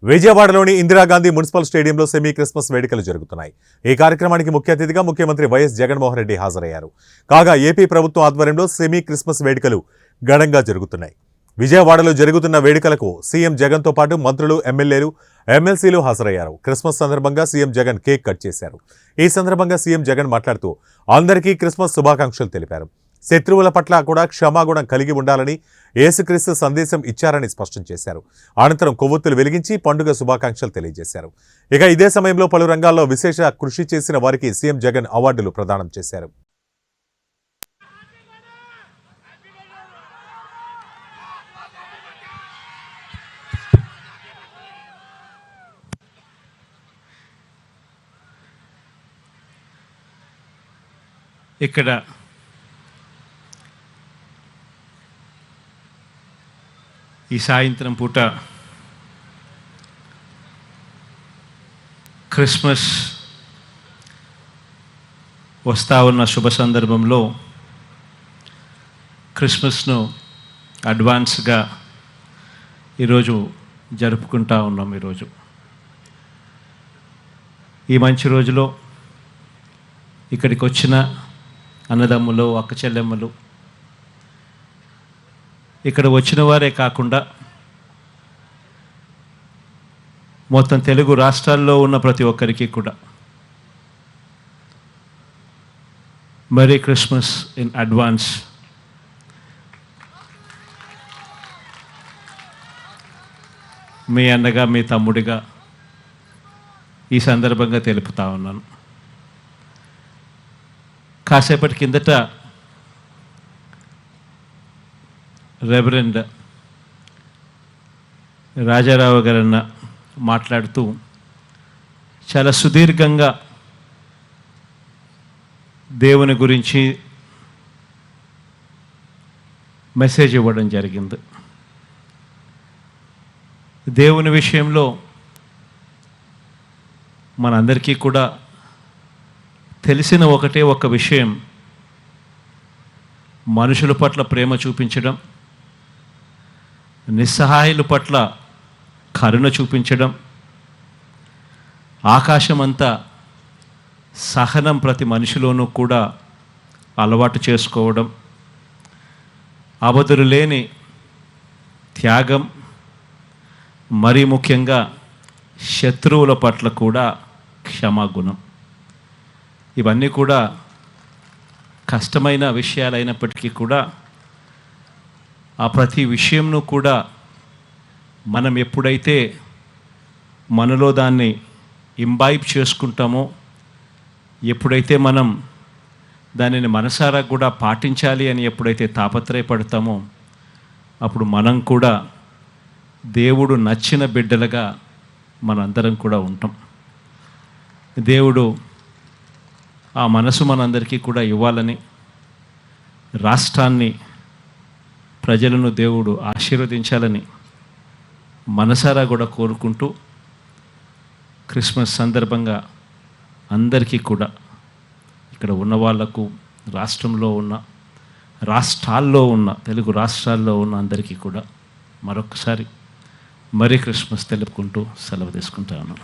విజయవాడలోని ఇందిరాగాంధీ మున్సిపల్ స్టేడియంలో semi Christmas వేడుకలు జరుగుతున్నాయి. ఈ కార్యక్రమానికి ముఖ్య అతిథిగా ముఖ్యమంత్రి వైఎస్ జగన్మోహన్ రెడ్డి హాజరయ్యారు. కాగా ఏపీ ప్రభుత్వం ఆధ్వర్యంలో సెమీ క్రిస్మస్ వేడుకలు ఘనంగా జరుగుతున్నాయి. విజయవాడలో జరుగుతున్న వేడుకలకు సీఎం జగన్తో పాటు మంత్రులు, ఎమ్మెల్యేలు, ఎమ్మెల్సీలు హాజరయ్యారు. క్రిస్మస్ సందర్భంగా సీఎం జగన్ కేక్ కట్ చేశారు. ఈ సందర్భంగా సీఎం జగన్ మాట్లాడుతూ అందరికీ క్రిస్మస్ శుభాకాంక్షలు తెలిపారు. శత్రువుల పట్ల కూడా క్షమాగుణం కలిగి ఉండాలని యేసుక్రీస్తు సందేశం ఇచ్చారని స్పష్టం చేశారు. అనంతరం కొవ్వొత్తులు వెలిగించి పండుగ శుభాకాంక్షలు తెలియజేశారు. ఇక ఇదే సమయంలో పలు రంగాల్లో విశేష కృషి చేసిన వారికి సీఎం జగన్ అవార్డులు ప్రదానం చేశారు. ఇక్కడ ఈ సాయంత్రం పూట క్రిస్మస్ వస్తూ ఉన్న శుభ సందర్భంలో క్రిస్మస్ను అడ్వాన్స్గా ఈరోజు జరుపుకుంటూ ఉన్నాం. ఈరోజు ఈ మంచి రోజులో ఇక్కడికి వచ్చిన అన్నదమ్ములు, అక్క చెల్లెమ్మలు, ఇక్కడ వచ్చిన వారే కాకుండా మొత్తం తెలుగు రాష్ట్రాల్లో ఉన్న ప్రతి ఒక్కరికి కూడా మెరీ క్రిస్మస్ ఇన్ అడ్వాన్స్. మీ అన్నగా, మీ తమ్ముడిగా ఈ సందర్భంగా తెలుపుతా ఉన్నాను. కాసేపటి కిందట రెవరెండ్ రాజారావు గారన్న మాట్లాడుతూ చాలా సుదీర్ఘంగా దేవుని గురించి మెసేజ్ ఇవ్వడం జరిగింది. దేవుని విషయంలో మనందరికీ కూడా తెలిసిన ఒకటే ఒక విషయం, మనుషుల పట్ల ప్రేమ చూపించడం, నిస్సహాయుల పట్ల కరుణ చూపించడం, ఆకాశమంతా సహనం ప్రతి మనిషిలోనూ కూడా అలవాటు చేసుకోవడం, అవధులు లేని త్యాగం, మరీ ముఖ్యంగా శత్రువుల పట్ల కూడా క్షమాగుణం. ఇవన్నీ కూడా కష్టమైన విషయాలైనప్పటికీ కూడా ఆ ప్రతి విషయంను కూడా మనం ఎప్పుడైతే మనలో దాన్ని ఇంబైబ్ చేసుకుంటామో, ఎప్పుడైతే మనం దానిని మనసారా కూడా పాటించాలి అని ఎప్పుడైతే తాపత్రయపడతామో, అప్పుడు మనం కూడా దేవుడు నచ్చిన బిడ్డలుగా మనందరం కూడా ఉంటాం. దేవుడు ఆ మనసు మనందరికీ కూడా ఇవ్వాలని, రాష్ట్రాన్ని, ప్రజలను దేవుడు ఆశీర్వదించాలని మనసారా కూడా కోరుకుంటూ, క్రిస్మస్ సందర్భంగా అందరికీ కూడా, ఇక్కడ ఉన్న వాళ్లకు, రాష్ట్రంలో ఉన్న, రాష్ట్రాల్లో ఉన్న, తెలుగు రాష్ట్రాల్లో ఉన్న అందరికీ కూడా మరొకసారి మరీ క్రిస్మస్ తెలుపుకుంటూ సెలవు తీసుకుంటాను.